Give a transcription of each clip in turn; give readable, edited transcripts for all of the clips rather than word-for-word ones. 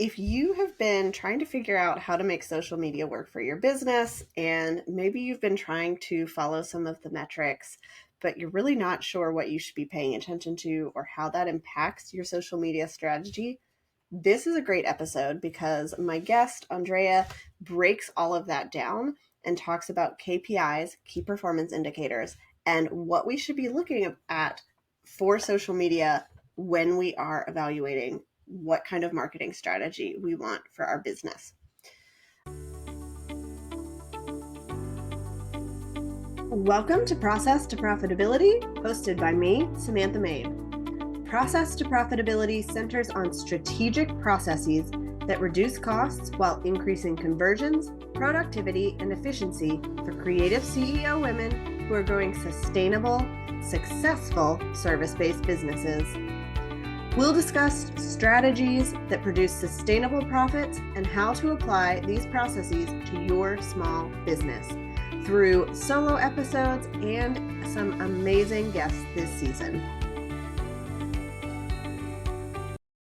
If you have been trying to figure out how to make social media work for your business, and maybe you've been trying to follow some of the metrics, but you're really not sure what you should be paying attention to or how that impacts your social media strategy, this is a great episode because my guest, Andréa, breaks all of that down and talks about KPIs, key performance indicators, and what we should be looking at for social media when we are evaluating what kind of marketing strategy we want for our business. Welcome to Process to Profitability, hosted by me, Samantha Maid. Process to Profitability centers on strategic processes that reduce costs while increasing conversions, productivity, and efficiency for creative CEO women who are growing sustainable, successful service-based businesses. We'll discuss strategies that produce sustainable profits and how to apply these processes to your small business through solo episodes and some amazing guests this season.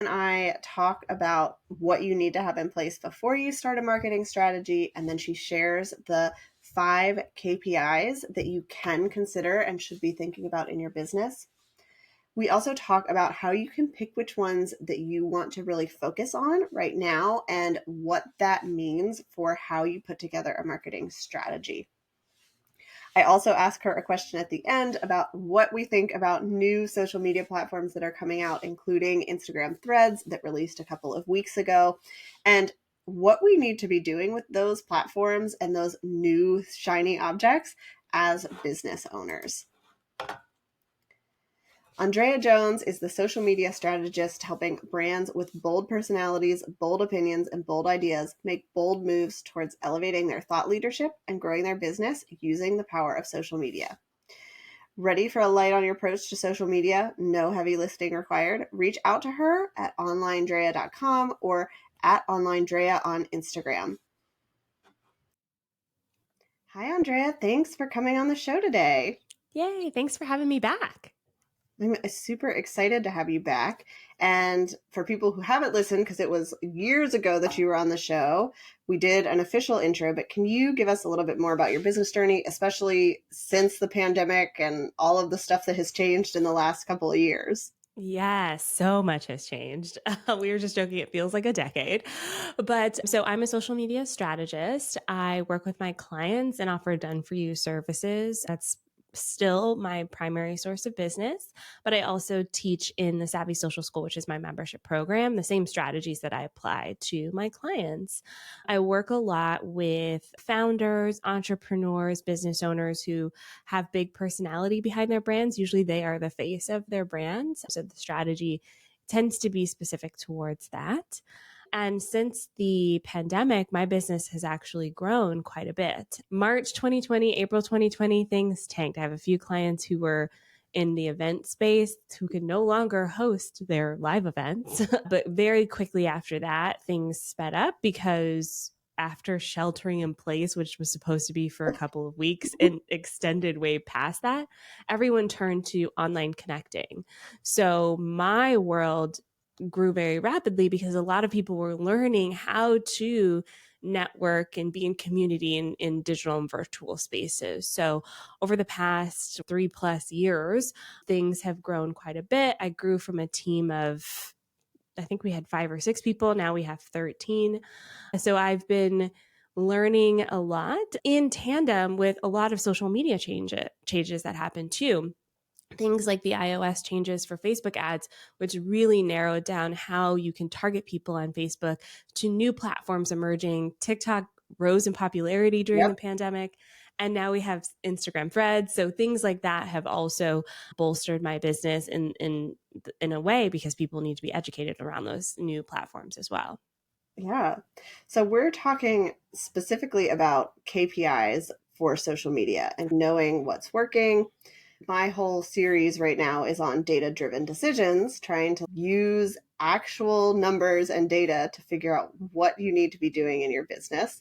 And I talk about what you need to have in place before you start a marketing strategy, and then she shares the 5 KPIs that you can consider and should be thinking about in your business. We also talk about how you can pick which ones that you want to really focus on right now and what that means for how you put together a marketing strategy. I also ask her a question at the end about what we think about new social media platforms that are coming out, including Instagram Threads that released a couple of weeks ago, and what we need to be doing with those platforms and those new shiny objects as business owners. Andréa Jones is the social media strategist helping brands with bold personalities, bold opinions, and bold ideas make bold moves towards elevating their thought leadership and growing their business using the power of social media. Ready for a light on your approach to social media? No heavy lifting required. Reach out to her at onlinedrea.com or at onlinedrea on Instagram. Hi, Andréa. Thanks for coming on the show today. Yay, thanks for having me back. I'm super excited to have you back. And for people who haven't listened, because it was years ago that you were on the show, we did an official intro, but can you give us a little bit more about your business journey, especially since the pandemic and all of the stuff that has changed in the last couple of years? Yes, so much has changed. We were just joking, it feels like a decade. But so I'm a social media strategist. I work with my clients and offer done for you services. That's still my primary source of business, but I also teach in the Savvy Social School, which is my membership program, the same strategies that I apply to my clients. I work a lot with founders, entrepreneurs, business owners who have big personality behind their brands. Usually they are the face of their brands. So the strategy tends to be specific towards that. And since the pandemic, my business has actually grown quite a bit. March 2020, April 2020, things tanked. I have a few clients who were in the event space who could no longer host their live events. But very quickly after that, things sped up because after sheltering in place, which was supposed to be for a couple of weeks and extended way past that, everyone turned to online connecting. So my world grew very rapidly because a lot of people were learning how to network and be in community in digital and virtual spaces. So over the past 3+ years, things have grown quite a bit. I grew from a team of, I think we had 5 or 6 people. Now we have 13. So I've been learning a lot in tandem with a lot of social media changes that happen too. Things like the iOS changes for Facebook ads, which really narrowed down how you can target people on Facebook, to new platforms emerging. TikTok rose in popularity during the pandemic, and now we have Instagram Threads. So things like that have also bolstered my business in a way because people need to be educated around those new platforms as well. Yeah. So we're talking specifically about KPIs for social media and knowing what's working. My whole series right now is on data-driven decisions, trying to use actual numbers and data to figure out what you need to be doing in your business.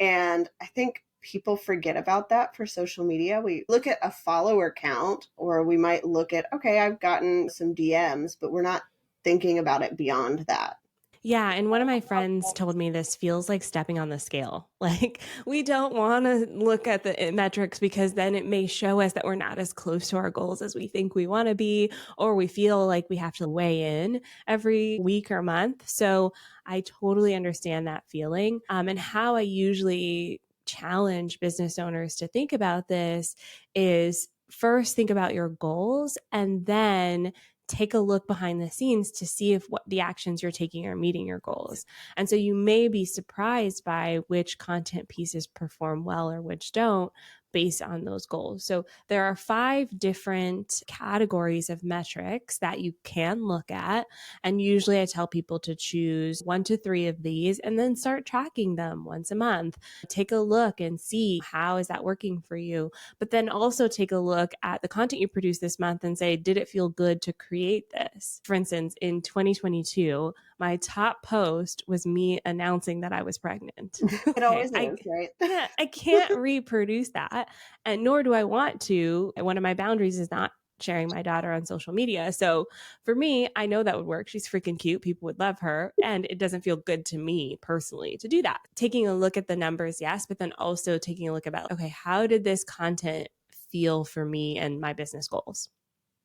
And I think people forget about that for social media. We look at a follower count, or we might look at, okay, I've gotten some DMs, but we're not thinking about it beyond that. Yeah, and one of my friends told me this feels like stepping on the scale. Like, we don't want to look at the metrics because then it may show us that we're not as close to our goals as we think we want to be, or we feel like we have to weigh in every week or month. So I totally understand that feeling. And how I usually challenge business owners to think about this is first think about your goals and then take a look behind the scenes to see if what the actions you're taking are meeting your goals. And so you may be surprised by which content pieces perform well or which don't based on those goals. So there are 5 different categories of metrics that you can look at. And usually I tell people to choose 1 to 3 of these and then start tracking them once a month. Take a look and see how is that working for you, but then also take a look at the content you produced this month and say, did it feel good to create this? For instance, in 2022, my top post was me announcing that I was pregnant. It Okay. always is, right? Yeah, I can't reproduce that. And nor do I want to. One of my boundaries is not sharing my daughter on social media. So for me, I know that would work. She's freaking cute. People would love her. And it doesn't feel good to me personally to do that. Taking a look at the numbers, yes, but then also taking a look about, okay, how did this content feel for me and my business goals?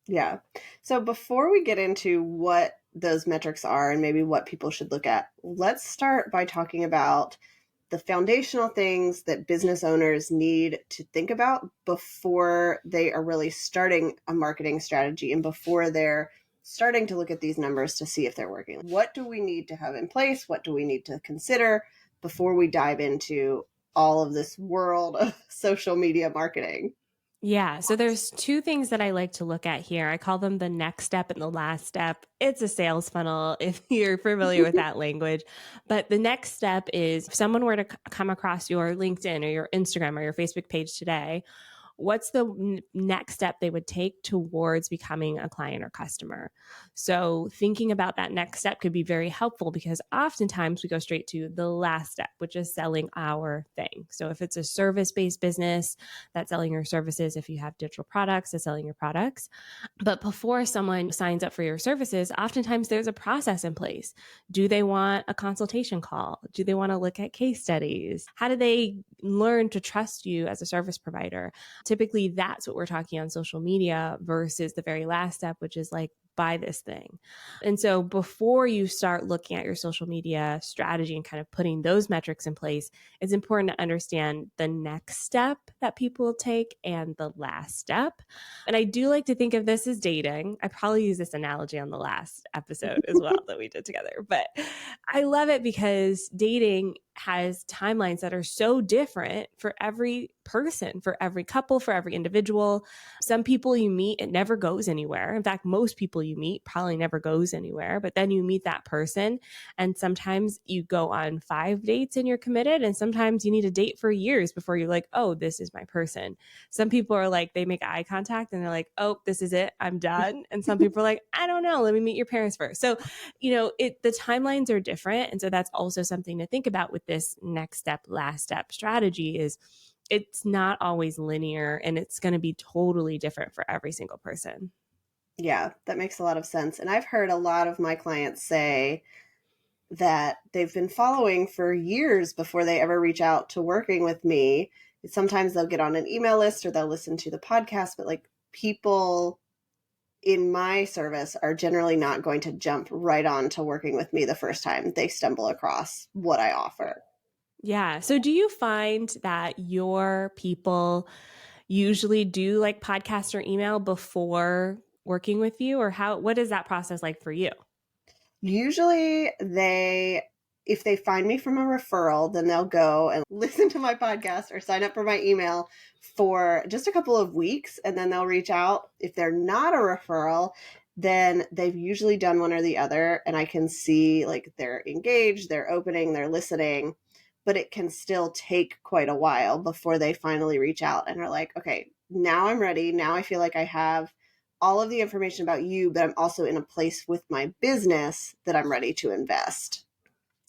Yeah. So before we get into what those metrics are and maybe what people should look at, let's start by talking about the foundational things that business owners need to think about before they are really starting a marketing strategy and before they're starting to look at these numbers to see if they're working. What do we need to have in place? What do we need to consider before we dive into all of this world of social media marketing? Yeah. So there's 2 things that I like to look at here. I call them the next step and the last step. It's a sales funnel if you're familiar with that language. But the next step is if someone were to come across your LinkedIn or your Instagram or your Facebook page today, what's the next step they would take towards becoming a client or customer? So thinking about that next step could be very helpful because oftentimes we go straight to the last step, which is selling our thing. So if it's a service-based business, that's selling your services. If you have digital products, that's selling your products. But before someone signs up for your services, oftentimes there's a process in place. Do they want a consultation call? Do they want to look at case studies? How do they learn to trust you as a service provider? Typically, that's what we're talking on social media versus the very last step, which is like, buy this thing. And so before you start looking at your social media strategy and kind of putting those metrics in place, it's important to understand the next step that people take and the last step. And I do like to think of this as dating. I probably use this analogy on the last episode as well that we did together, but I love it because dating has timelines that are so different for every person, for every couple, for every individual. Some people you meet, it never goes anywhere. In fact, most people you meet probably never goes anywhere, but then you meet that person. And sometimes you go on 5 dates and you're committed. And sometimes you need a date for years before you're like, oh, this is my person. Some people are like, they make eye contact and they're like, oh, this is it. I'm done. And some people are like, I don't know. Let me meet your parents first. So, the timelines are different. And so that's also something to think about with this next step, last step strategy is it's not always linear and it's going to be totally different for every single person. Yeah, that makes a lot of sense. And I've heard a lot of my clients say that they've been following for years before they ever reach out to working with me. Sometimes they'll get on an email list or they'll listen to the podcast, but like people in my service are generally not going to jump right on to working with me the first time they stumble across what I offer. Yeah. So do you find that your people usually do like podcast or email before working with you, or what is that process like for you? Usually if they find me from a referral, then they'll go and listen to my podcast or sign up for my email for just a couple of weeks and then they'll reach out. If they're not a referral, then they've usually done one or the other and I can see like they're engaged, they're opening, they're listening, but it can still take quite a while before they finally reach out and are like, okay, now I'm ready. Now I feel like I have all of the information about you, but I'm also in a place with my business that I'm ready to invest.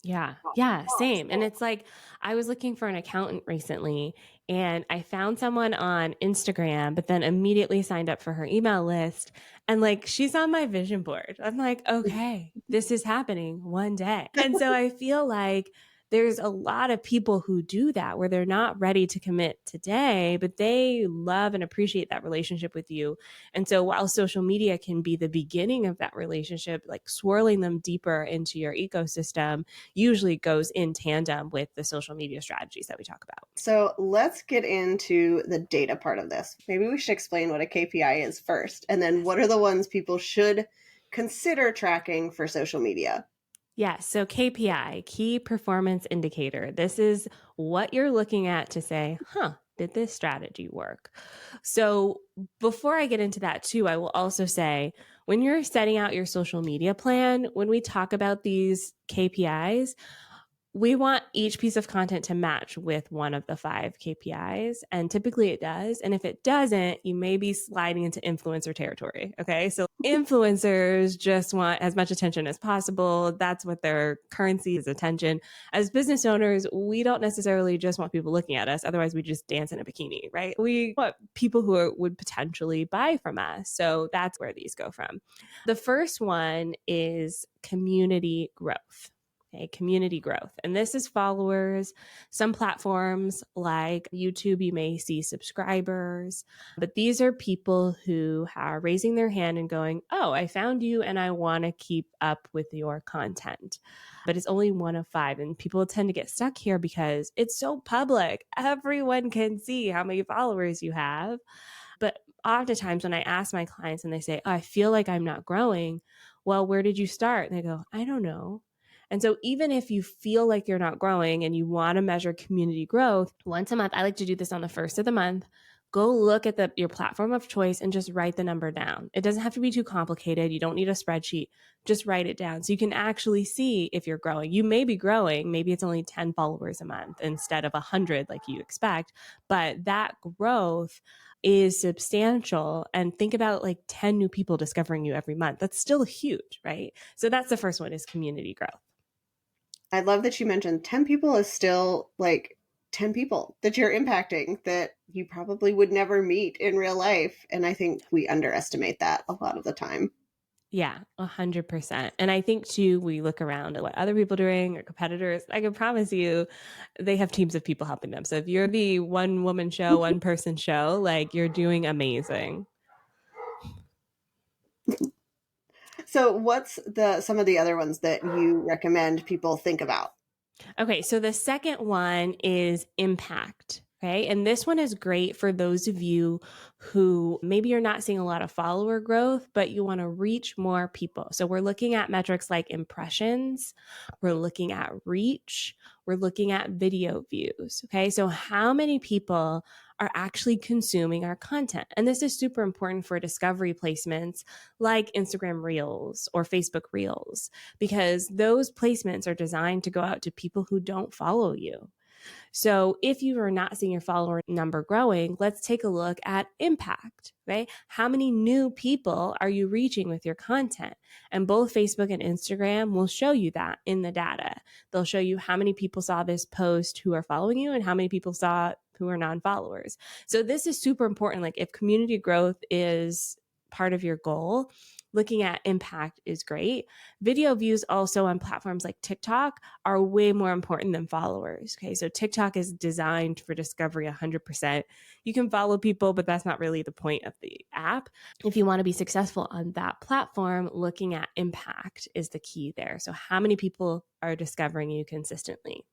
Yeah. Yeah. Same. And it's like, I was looking for an accountant recently and I found someone on Instagram, but then immediately signed up for her email list. And like, she's on my vision board. I'm like, okay, this is happening one day. And so I feel like there's a lot of people who do that where they're not ready to commit today, but they love and appreciate that relationship with you. And so while social media can be the beginning of that relationship, like swirling them deeper into your ecosystem, usually goes in tandem with the social media strategies that we talk about. So let's get into the data part of this. Maybe we should explain what a KPI is first, and then what are the ones people should consider tracking for social media. Yeah, so KPI, key performance indicator. This is what you're looking at to say, huh, did this strategy work? So before I get into that too, I will also say when you're setting out your social media plan, when we talk about these KPIs, we want each piece of content to match with one of the 5 KPIs. And typically it does. And if it doesn't, you may be sliding into influencer territory. Okay. So influencers just want as much attention as possible. That's what their currency is, attention. As business owners, we don't necessarily just want people looking at us. Otherwise, we just dance in a bikini, right? We want people who would potentially buy from us. So that's where these go from. The first one is community growth. Okay, community growth. And this is followers. Some platforms like YouTube, you may see subscribers, but these are people who are raising their hand and going, oh, I found you and I want to keep up with your content. But it's only one of 5. And people tend to get stuck here because it's so public. Everyone can see how many followers you have. But oftentimes when I ask my clients and they say, oh, I feel like I'm not growing, well, where did you start? And they go, I don't know. And so even if you feel like you're not growing and you want to measure community growth once a month, I like to do this on the first of the month. Go look at your platform of choice and just write the number down. It doesn't have to be too complicated. You don't need a spreadsheet. Just write it down so you can actually see if you're growing. You may be growing. Maybe it's only 10 followers a month instead of 100 like you expect, but that growth is substantial. And think about like 10 new people discovering you every month. That's still huge, right? So that's the first one, is community growth. I love that you mentioned 10 people is still like 10 people that you're impacting that you probably would never meet in real life. And I think we underestimate that a lot of the time. Yeah, 100%. And I think too, we look around at what other people are doing or competitors. I can promise you, they have teams of people helping them. So if you're the one woman show, one person show, like you're doing amazing. So what's the some of the other ones that you recommend people think about? Okay, so the second one is impact. Okay. And this one is great for those of you who maybe you're not seeing a lot of follower growth, but you want to reach more people. So we're looking at metrics like impressions, we're looking at reach, we're looking at video views. Okay. So how many people are actually consuming our content? And this is super important for discovery placements like Instagram Reels or Facebook Reels, because those placements are designed to go out to people who don't follow you. So if you are not seeing your follower number growing, let's take a look at impact, right? How many new people are you reaching with your content? And both Facebook and Instagram will show you that in the data. They'll show you how many people saw this post who are following you and how many people saw it who are non-followers. So this is super important. Like if community growth is part of your goal, looking at impact is great. Video views also on platforms like TikTok are way more important than followers. Okay. So TikTok is designed for discovery 100%. You can follow people, but that's not really the point of the app. If you want to be successful on that platform, looking at impact is the key there. So how many people are discovering you consistently?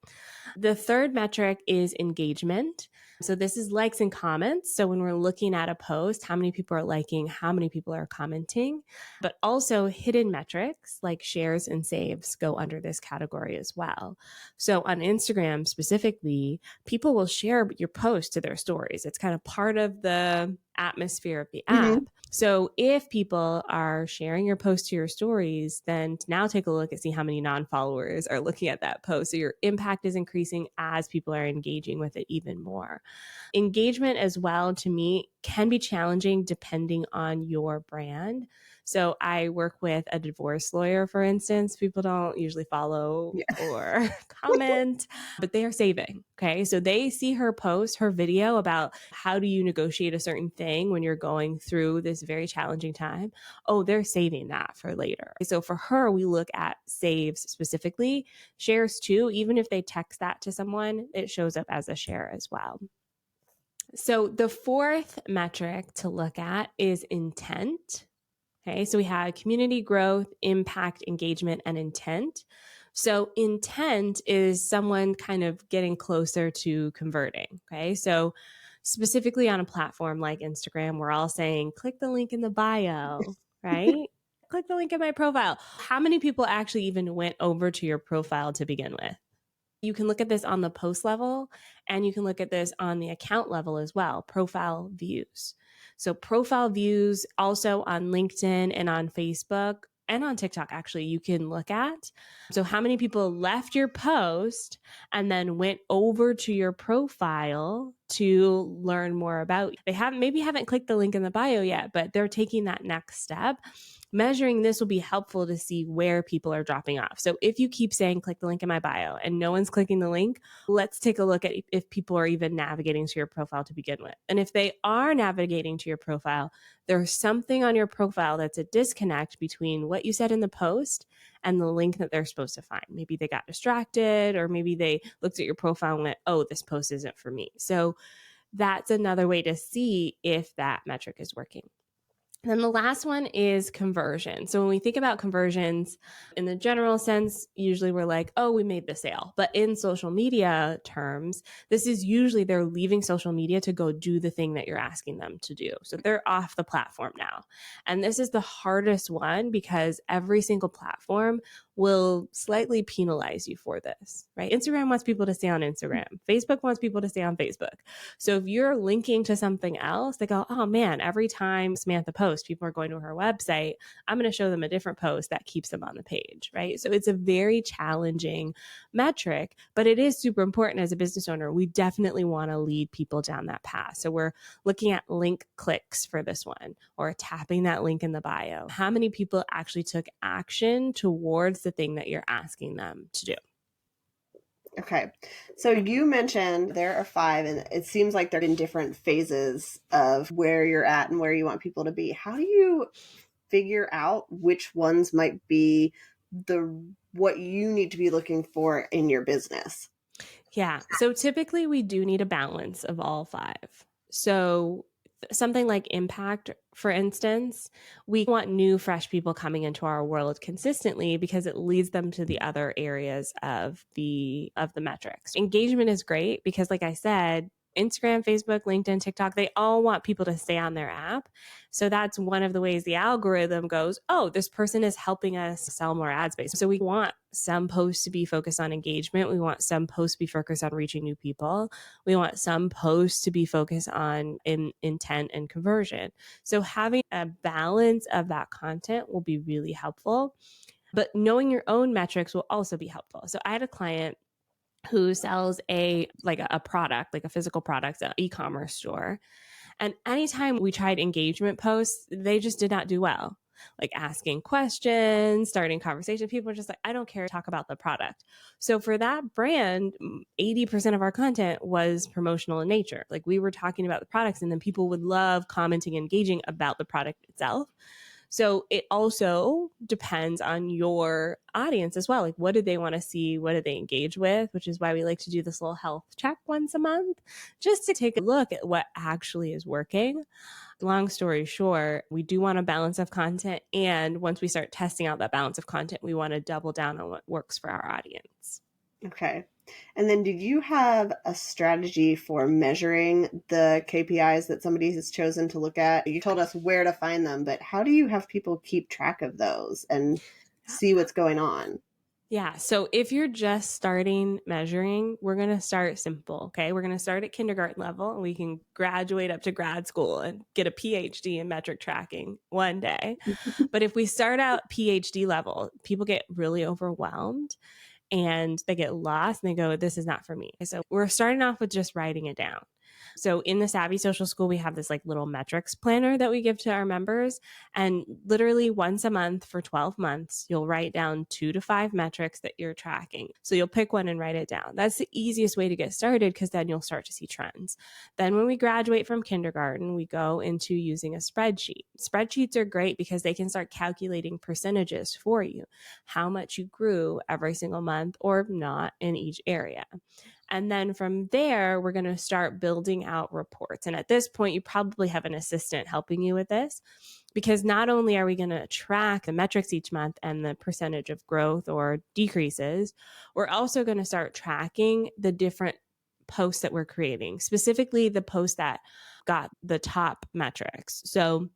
The third metric is engagement. So this is likes and comments. So when we're looking at a post, how many people are liking, how many people are commenting, but also hidden metrics like shares and saves go under this category as well. So on Instagram specifically, people will share your post to their stories. It's kind of part of the atmosphere of the Mm-hmm. app. So if people are sharing your post to your stories, then now take a look and see how many non-followers are looking at that post. So your impact is increasing as people are engaging with it even more. Engagement as well, to me, can be challenging depending on your brand. So I work with a divorce lawyer, for instance. People don't usually follow Yeah. or comment, but they are saving. Okay. So they see her post, her video about how do you negotiate a certain thing when you're going through this very challenging time. Oh, they're saving that for later. So for her, we look at saves specifically, shares too. Even if they text that to someone, it shows up as a share as well. So the fourth metric to look at is intent. Okay, so we have community growth, impact, engagement, and intent. So intent is someone kind of getting closer to converting. Okay, so specifically on a platform like Instagram, we're all saying, click the link in the bio, right? Click the link in my profile. How many people actually even went over to your profile to begin with? You can look at this on the post level and you can look at this on the account level as well, profile views. So profile views also on LinkedIn and on Facebook and on TikTok, actually, you can look at. So how many people left your post and then went over to your profile to learn more about you? They haven't clicked the link in the bio yet, but they're taking that next step. Measuring this will be helpful to see where people are dropping off. So if you keep saying, click the link in my bio and no one's clicking the link, let's take a look at if people are even navigating to your profile to begin with. And if they are navigating to your profile, there's something on your profile that's a disconnect between what you said in the post and the link that they're supposed to find. Maybe they got distracted, or maybe they looked at your profile and went, oh, this post isn't for me. So that's another way to see if that metric is working. And then the last one is conversion. So when we think about conversions in the general sense, usually we're like, oh, we made the sale. But in social media terms, this is usually they're leaving social media to go do the thing that you're asking them to do. So they're off the platform now. And this is the hardest one because every single platform will slightly penalize you for this, right? Instagram wants people to stay on Instagram. Facebook wants people to stay on Facebook. So if you're linking to something else, they go, oh man, every time Samantha posts, people are going to her website. I'm going to show them a different post that keeps them on the page, right? So it's a very challenging metric, but it is super important as a business owner. We definitely want to lead people down that path. So we're looking at link clicks for this one, or tapping that link in the bio. How many people actually took action towards the thing that you're asking them to do? Okay. So you mentioned there are 5, and it seems like they're in different phases of where you're at and where you want people to be. How do you figure out which ones might be what you need to be looking for in your business? Yeah. So typically we do need a balance of all 5. So something like impact, for instance, we want new, fresh people coming into our world consistently because it leads them to the other areas of the metrics. Engagement is great because, like I said, Instagram, Facebook, LinkedIn, TikTok, they all want people to stay on their app. So that's one of the ways the algorithm goes, oh, this person is helping us sell more ad space. So we want some posts to be focused on engagement. We want some posts to be focused on reaching new people. We want some posts to be focused on intent and conversion. So having a balance of that content will be really helpful. But knowing your own metrics will also be helpful. So I had a client who sells a product, like a physical product, an e-commerce store. And anytime we tried engagement posts, they just did not do well. Like asking questions, starting conversation, people are just like, I don't care, talk about the product. So for that brand, 80% of our content was promotional in nature. Like we were talking about the products, and then people would love commenting, engaging about the product itself. So it also depends on your audience as well. Like, what do they want to see? What do they engage with? Which is why we like to do this little health check once a month, just to take a look at what actually is working. Long story short, we do want a balance of content. And once we start testing out that balance of content, we want to double down on what works for our audience. Okay. And then did you have a strategy for measuring the KPIs that somebody has chosen to look at? You told us where to find them, but how do you have people keep track of those and see what's going on? Yeah. So if you're just starting measuring, we're going to start simple. Okay. We're going to start at kindergarten level and we can graduate up to grad school and get a PhD in metric tracking one day. But if we start out PhD level, people get really overwhelmed and they get lost and they go, this is not for me. So we're starting off with just writing it down. So in the Savvy Social School, we have this like little metrics planner that we give to our members. And literally once a month for 12 months, you'll write down 2 to 5 metrics that you're tracking. So you'll pick one and write it down. That's the easiest way to get started because then you'll start to see trends. Then when we graduate from kindergarten, we go into using a spreadsheet. Spreadsheets are great because they can start calculating percentages for you, how much you grew every single month or not in each area. And then from there, we're going to start building out reports. And at this point, you probably have an assistant helping you with this because not only are we going to track the metrics each month and the percentage of growth or decreases, we're also going to start tracking the different posts that we're creating, specifically the posts that got the top metrics. So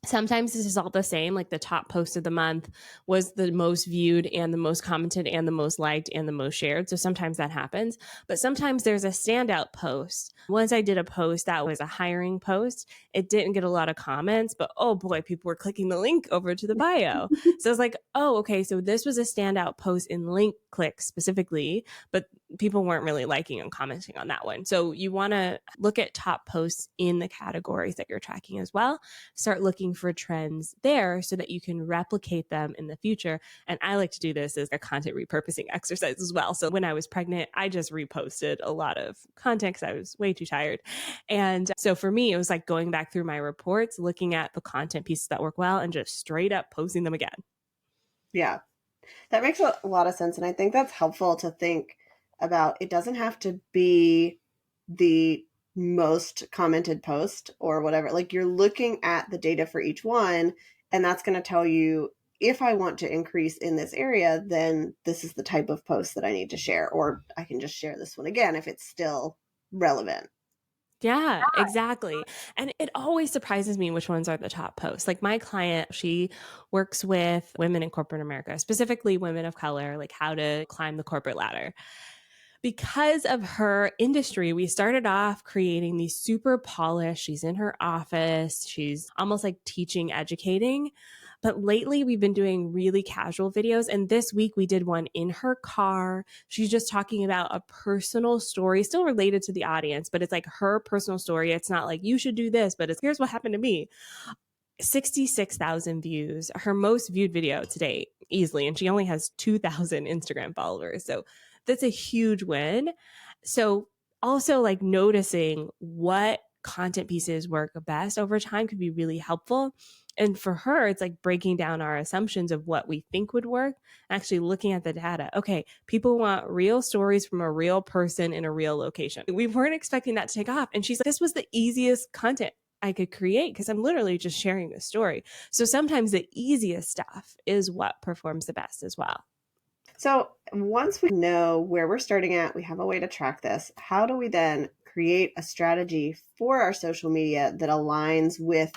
sometimes this is all the same, like the top post of the month was the most viewed and the most commented and the most liked and the most shared. So sometimes that happens, but sometimes there's a standout post. Once I did a post that was a hiring post. It didn't get a lot of comments, but oh boy, people were clicking the link over to the bio. So I was like, oh, okay, so this was a standout post in link clicks specifically, but people weren't really liking and commenting on that one. So you want to look at top posts in the categories that you're tracking as well. Start looking for trends there so that you can replicate them in the future. And I like to do this as a content repurposing exercise as well. So when I was pregnant, I just reposted a lot of content because I was way too tired. And so for me, it was like going back through my reports, looking at the content pieces that work well and just straight up posting them again. Yeah, that makes a lot of sense. And I think that's helpful to think about. It doesn't have to be the most commented post or whatever. Like you're looking at the data for each one, and that's going to tell you if I want to increase in this area, then this is the type of post that I need to share, or I can just share this one again if it's still relevant. Yeah, exactly. And it always surprises me which ones are the top posts. Like my client, she works with women in corporate America, specifically women of color, like how to climb the corporate ladder. Because of her industry, we started off creating these super polished. She's in her office. She's almost like teaching, educating. But lately, we've been doing really casual videos. And this week, we did one in her car. She's just talking about a personal story, still related to the audience, but it's like her personal story. It's not like you should do this, but it's here's what happened to me. 66,000 views, her most viewed video to date, easily. And she only has 2,000 Instagram followers. So that's a huge win. So also like noticing what content pieces work best over time could be really helpful. And for her, it's like breaking down our assumptions of what we think would work, actually looking at the data. Okay, people want real stories from a real person in a real location. We weren't expecting that to take off. And she's like, this was the easiest content I could create because I'm literally just sharing the story. So sometimes the easiest stuff is what performs the best as well. So once we know where we're starting at, we have a way to track this. How do we then create a strategy for our social media that aligns with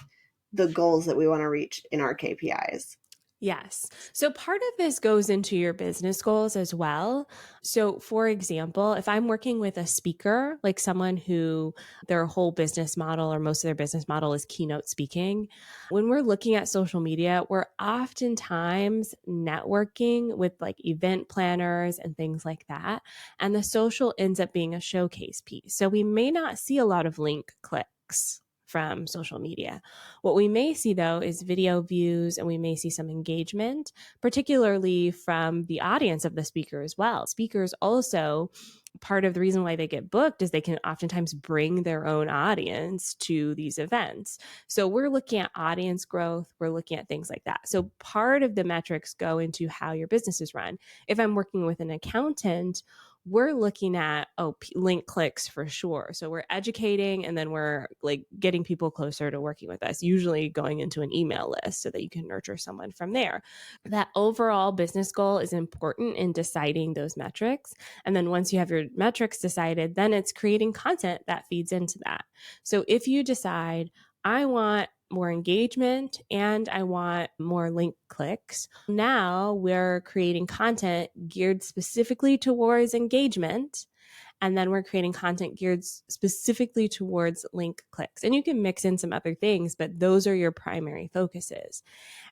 the goals that we want to reach in our KPIs? Yes. So part of this goes into your business goals as well. So, for example, if I'm working with a speaker, like someone who their whole business model or most of their business model is keynote speaking, when we're looking at social media, we're oftentimes networking with like event planners and things like that. And the social ends up being a showcase piece. So, we may not see a lot of link clicks from social media. What we may see though is video views and we may see some engagement, particularly from the audience of the speaker as well. Speakers also, part of the reason why they get booked is they can oftentimes bring their own audience to these events. So we're looking at audience growth, we're looking at things like that. So part of the metrics go into how your business is run. If I'm working with an accountant, we're looking at link clicks for sure. So we're educating and then we're like getting people closer to working with us, usually going into an email list so that you can nurture someone from there. That overall business goal is important in deciding those metrics. And then once you have your metrics decided, then it's creating content that feeds into that. So if you decide I want more engagement and I want more link clicks. Now we're creating content geared specifically towards engagement. And then we're creating content geared specifically towards link clicks. And you can mix in some other things, but those are your primary focuses.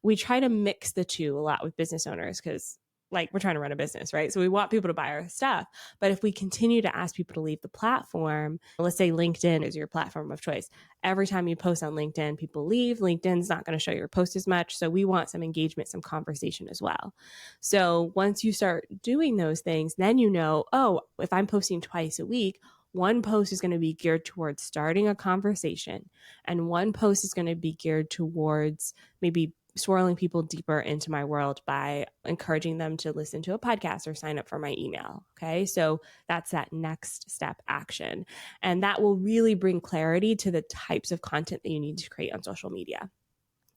We try to mix the two a lot with business owners because like we're trying to run a business, right? So we want people to buy our stuff. But if we continue to ask people to leave the platform, let's say LinkedIn is your platform of choice. Every time you post on LinkedIn, people leave. LinkedIn's not going to show your post as much. So we want some engagement, some conversation as well. So once you start doing those things, then you know, oh, if I'm posting twice a week, one post is going to be geared towards starting a conversation, and one post is going to be geared towards maybe swirling people deeper into my world by encouraging them to listen to a podcast or sign up for my email. Okay. So that's that next step action. And that will really bring clarity to the types of content that you need to create on social media.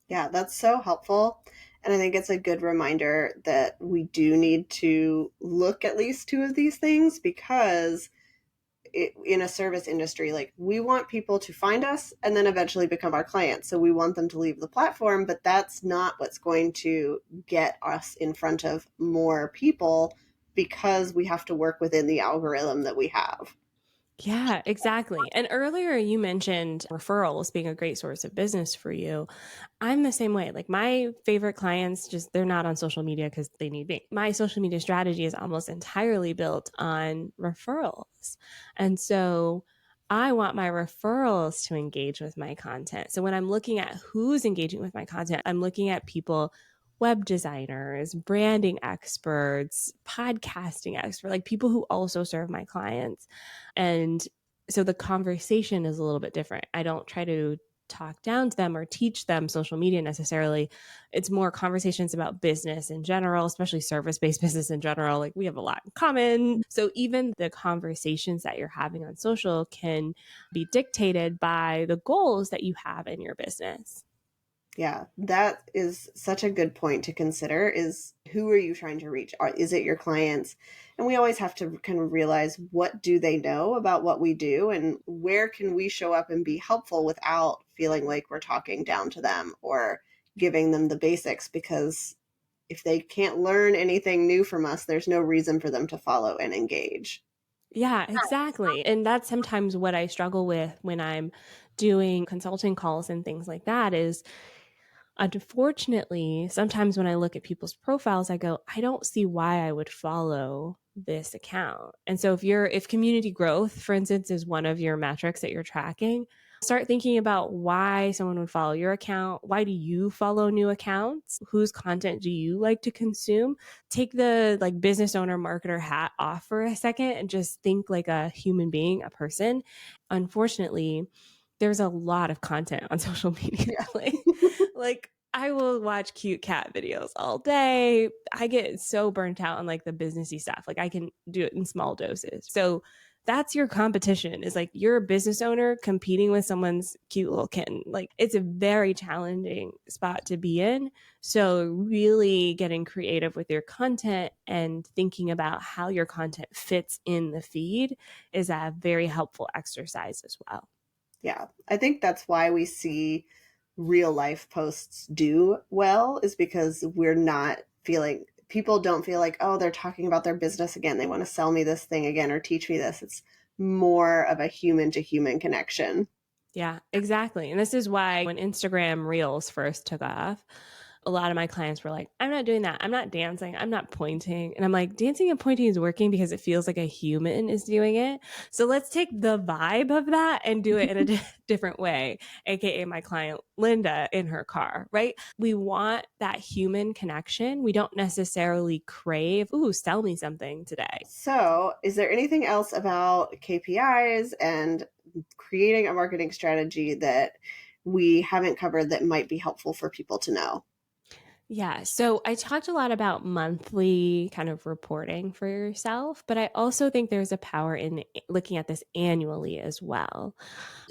Yeah, that's so helpful. And I think it's a good reminder that we do need to look at least two of these things because in a service industry, like we want people to find us and then eventually become our clients. So we want them to leave the platform, but that's not what's going to get us in front of more people because we have to work within the algorithm that we have. Yeah, exactly. And earlier you mentioned referrals being a great source of business for you. I'm the same way. Like my favorite clients, just they're not on social media because they need me. My social media strategy is almost entirely built on referrals. And so I want my referrals to engage with my content. So when I'm looking at who's engaging with my content, I'm looking at people, web designers, branding experts, podcasting experts, like people who also serve my clients. And so the conversation is a little bit different. I don't try to talk down to them or teach them social media necessarily. It's more conversations about business in general, especially service-based business in general. Like we have a lot in common. So even the conversations that you're having on social can be dictated by the goals that you have in your business. Yeah, that is such a good point to consider is who are you trying to reach? Is it your clients? And we always have to kind of realize what do they know about what we do and where can we show up and be helpful without feeling like we're talking down to them or giving them the basics because if they can't learn anything new from us, there's no reason for them to follow and engage. Yeah, exactly. And that's sometimes what I struggle with when I'm doing consulting calls and things like that is unfortunately, sometimes when I look at people's profiles, I go, I don't see why I would follow this account. And so if community growth, for instance, is one of your metrics that you're tracking, start thinking about why someone would follow your account. Why do you follow new accounts? Whose content do you like to consume? Take the like business owner marketer hat off for a second and just think like a human being, a person. Unfortunately, there's a lot of content on social media. Yeah. Like I will watch cute cat videos all day. I get so burnt out on like the businessy stuff. Like I can do it in small doses. So that's your competition is like you're a business owner competing with someone's cute little kitten. Like it's a very challenging spot to be in. So really getting creative with your content and thinking about how your content fits in the feed is a very helpful exercise as well. Yeah, I think that's why we see real life posts do well is because we're not feeling people don't feel like, oh, they're talking about their business again. They want to sell me this thing again or teach me this. It's more of a human to human connection. Yeah, exactly. And this is why when Instagram Reels first took off, a lot of my clients were like, I'm not doing that. I'm not dancing. I'm not pointing. And I'm like, dancing and pointing is working because it feels like a human is doing it. So let's take the vibe of that and do it in a different way, AKA my client Linda in her car, right? We want that human connection. We don't necessarily crave, ooh, sell me something today. So, is there anything else about KPIs and creating a marketing strategy that we haven't covered that might be helpful for people to know? Yeah. So I talked a lot about monthly kind of reporting for yourself, but I also think there's a power in looking at this annually as well.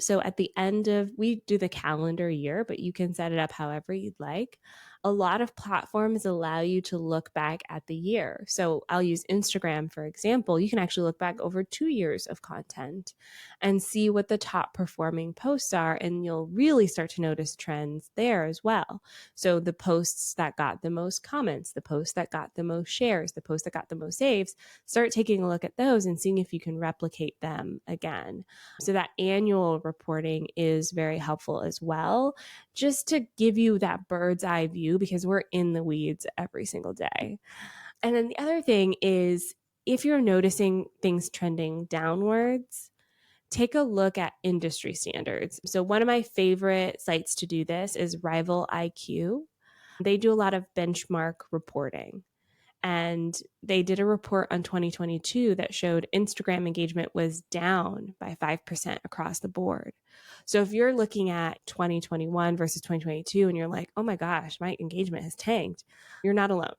So at the end of, we do the calendar year, but you can set it up however you'd like. A lot of platforms allow you to look back at the year. So I'll use Instagram, for example. You can actually look back over 2 years of content and see what the top performing posts are. And you'll really start to notice trends there as well. So the posts that got the most comments, the posts that got the most shares, the posts that got the most saves, start taking a look at those and seeing if you can replicate them again. So that annual reporting is very helpful as well, just to give you that bird's eye view because we're in the weeds every single day. And then the other thing is if you're noticing things trending downwards, take a look at industry standards. So, one of my favorite sites to do this is Rival IQ. They do a lot of benchmark reporting. And they did a report on 2022 that showed Instagram engagement was down by 5% across the board. So if you're looking at 2021 versus 2022 and you're like, oh my gosh, my engagement has tanked, you're not alone.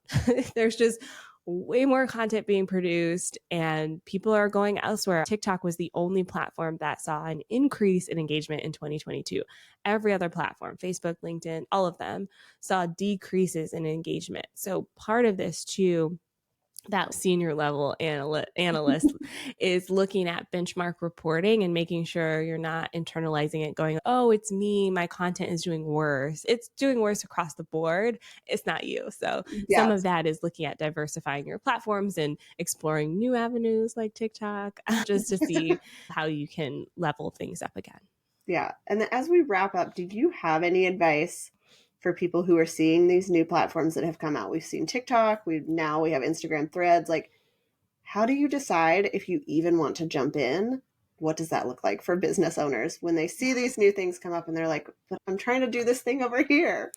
There's just way more content being produced and people are going elsewhere. TikTok was the only platform that saw an increase in engagement in 2022. Every other platform, Facebook, LinkedIn, all of them saw decreases in engagement. So part of this too, that senior level analyst is looking at benchmark reporting and making sure you're not internalizing it going, oh, it's me, my content is doing worse. It's doing worse across the board. It's not you. So some of Yes. that is looking at diversifying your platforms and exploring new avenues like TikTok just to see how you can level things up again. Yeah. And then as we wrap up, do you have any advice for people who are seeing these new platforms that have come out? We've seen TikTok, we have Instagram Threads. Like, how do you decide if you even want to jump in? What does that look like for business owners when they see these new things come up and they're like, but I'm trying to do this thing over here?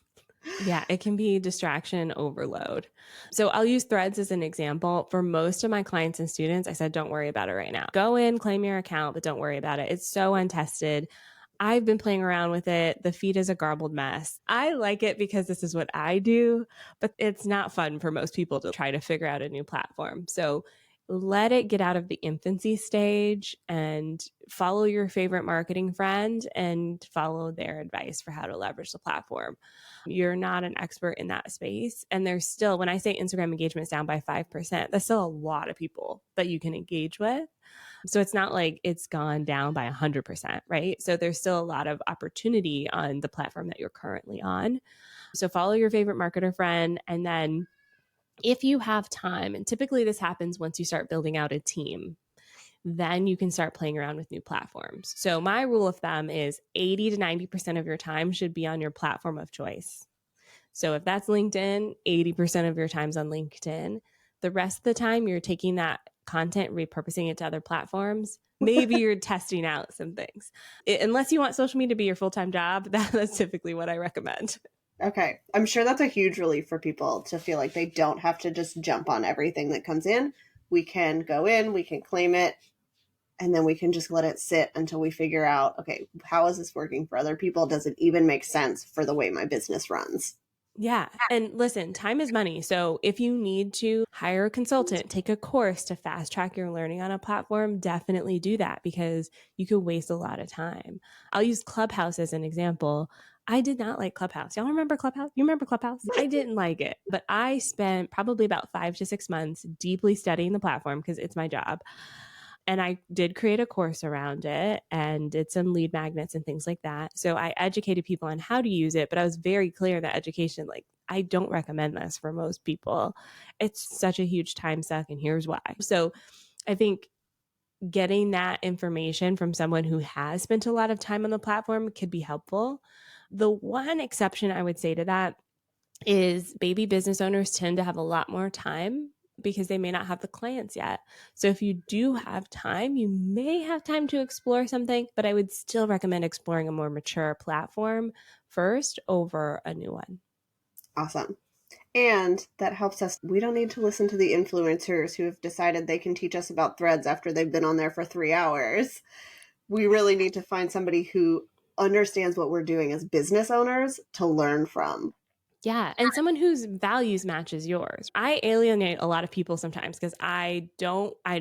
Yeah, it can be distraction overload. So I'll use Threads as an example. For most of my clients and students, I said, don't worry about it right now. Go in, claim your account, but don't worry about it. It's so untested. I've been playing around with it. The feed is a garbled mess. I like it because this is what I do, but it's not fun for most people to try to figure out a new platform. So let it get out of the infancy stage and follow your favorite marketing friend and follow their advice for how to leverage the platform. You're not an expert in that space. And there's still, when I say Instagram engagement is down by 5%, that's still a lot of people that you can engage with. So it's not like it's gone down by 100%, right? So there's still a lot of opportunity on the platform that you're currently on. So follow your favorite marketer friend. And then if you have time, and typically this happens once you start building out a team, then you can start playing around with new platforms. So my rule of thumb is 80 to 90% of your time should be on your platform of choice. So if that's LinkedIn, 80% of your time's on LinkedIn. The rest of the time, you're taking that content, repurposing it to other platforms. Maybe you're testing out some things. Unless you want social media to be your full-time job, that's typically what I recommend. Okay. I'm sure that's a huge relief for people to feel like they don't have to just jump on everything that comes in. We can go in, we can claim it, and then we can just let it sit until we figure out, okay, how is this working for other people? Does it even make sense for the way my business runs? Yeah. And listen, time is money. So if you need to hire a consultant, take a course to fast track your learning on a platform, definitely do that because you could waste a lot of time. I'll use Clubhouse as an example. I did not like Clubhouse. Y'all remember Clubhouse? You remember Clubhouse? I didn't like it, but I spent probably about 5 to 6 months deeply studying the platform because it's my job. And I did create a course around it and did some lead magnets and things like that. So I educated people on how to use it, but I was very clear that education, like, I don't recommend this for most people. It's such a huge time suck, and here's why. So I think getting that information from someone who has spent a lot of time on the platform could be helpful. The one exception I would say to that is baby business owners tend to have a lot more time because they may not have the clients yet. So if you do have time, you may have time to explore something, but I would still recommend exploring a more mature platform first over a new one. Awesome. And that helps us. We don't need to listen to the influencers who have decided they can teach us about threads after they've been on there for 3 hours. We really need to find somebody who understands what we're doing as business owners to learn from. Yeah, and someone whose values matches yours. I alienate a lot of people sometimes because I'm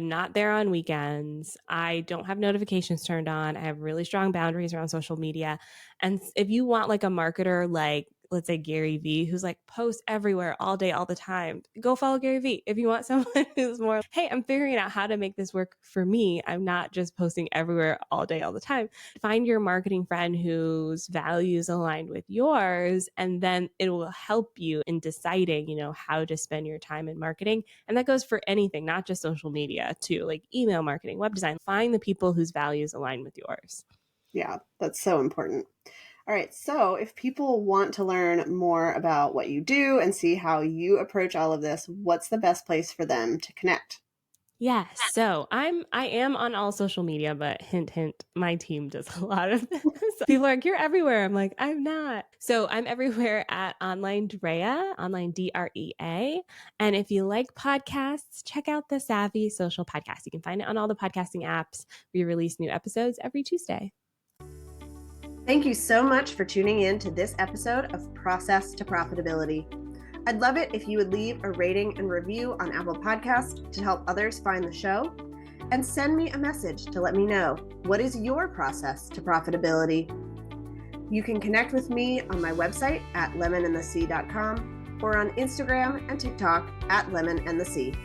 not there on weekends. I don't have notifications turned on. I have really strong boundaries around social media. And if you want like a marketer like let's say Gary Vee, who's like posts everywhere all day, all the time, go follow Gary Vee. If you want someone who's more, hey, I'm figuring out how to make this work for me. I'm not just posting everywhere all day, all the time. Find your marketing friend whose values aligned with yours, and then it will help you in deciding, how to spend your time in marketing. And that goes for anything, not just social media too, like email marketing, web design. Find the people whose values align with yours. Yeah, that's so important. All right, so if people want to learn more about what you do and see how you approach all of this, what's the best place for them to connect? Yes. So I am on all social media, but hint, hint, my team does a lot of this. People are like, you're everywhere. I'm like, I'm not. So I'm everywhere at Online Drea, online DREA. And if you like podcasts, check out the Savvy Social Podcast. You can find it on all the podcasting apps. We release new episodes every Tuesday. Thank you so much for tuning in to this episode of Process to Profitability. I'd love it if you would leave a rating and review on Apple Podcasts to help others find the show, and send me a message to let me know, what is your process to profitability? You can connect with me on my website at lemonandthesea.com or on Instagram and TikTok at lemonandthesea.